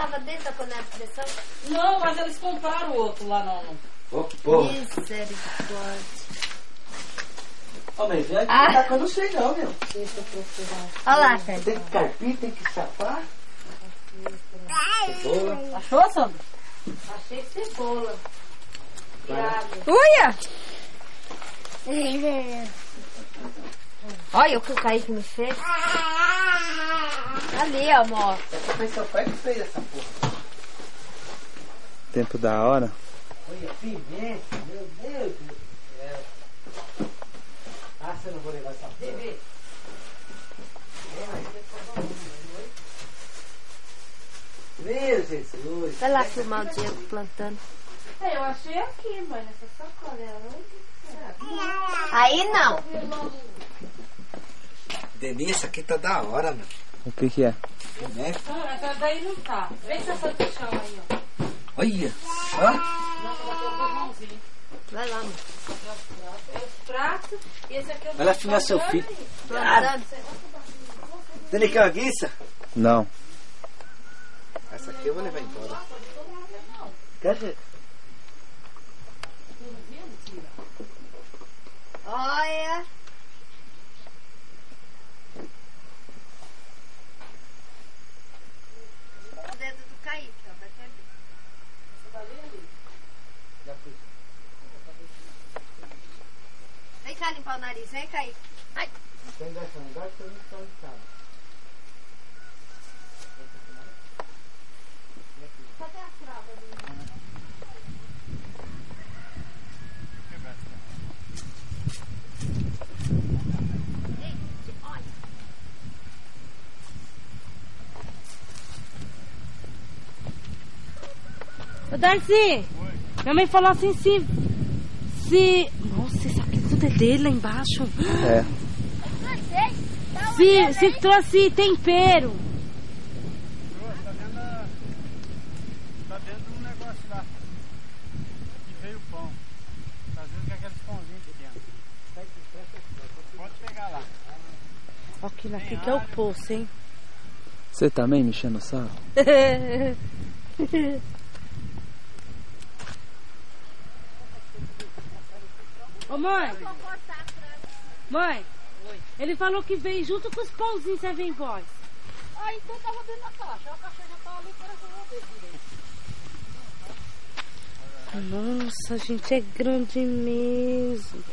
tava dentro da panela de pressão? Não, mas eles compraram o outro lá não. Ô, que porra. Misericórdia. Ó, mas velho, tá que eu não sei não, meu. Deixa eu procurar. Olha lá, Fred. Tem que carpir, tem que chapar. Cebola. Achou, Sandra? Achei cebola. Uia! Olha o que o Kaique me fez. Ali, amor. Foi seu pai que fez essa porra. Tempo da hora. Olha, pimenta, meu Deus do céu. Ah, você não vou levar essa porra. Meu Jesus. Vai lá filmar o Diego plantando. Eu achei aqui, mãe, nessa sacola. Aí não. Denise, essa aqui tá da hora, meu. O que é? Né? Ah, essa daí não tá. Vê se essa do chão aí, ó. Olha. Ó. Não, ela botou as mãozinhas. Vai lá, amor. Os pratos. E esse aqui eu Vai lá filmar seu filho. Plantando. Denise, quer uma guiça? Não. Essa aqui eu vou levar embora. Quer ver? Olha. O dedo do Kaique, ó. Vai perder. Já fui. Vem cá limpar o nariz. Vem, Kaique. Ai. Tem dessa unidade que eu não estou limpado. Cadê a fralda ali? Ô, Darcy, minha mãe falou assim, se... Nossa, isso aqui tudo é dele lá embaixo. É. Se trouxe tempero. Tá dentro de um negócio lá. Que veio o pão. Tá vendo que é aqueles pãozinhos pequenos. Pode pegar lá. Aquilo aqui que é o poço, hein? Você também mexendo o saco? Ô, mãe. Mãe. Ele falou que veio junto com os pãozinhos Seven Boys. Ah, então tava dentro da caixa. A caixa já tá ali, parece que eu vou ver direito. Nossa, gente, é grande mesmo.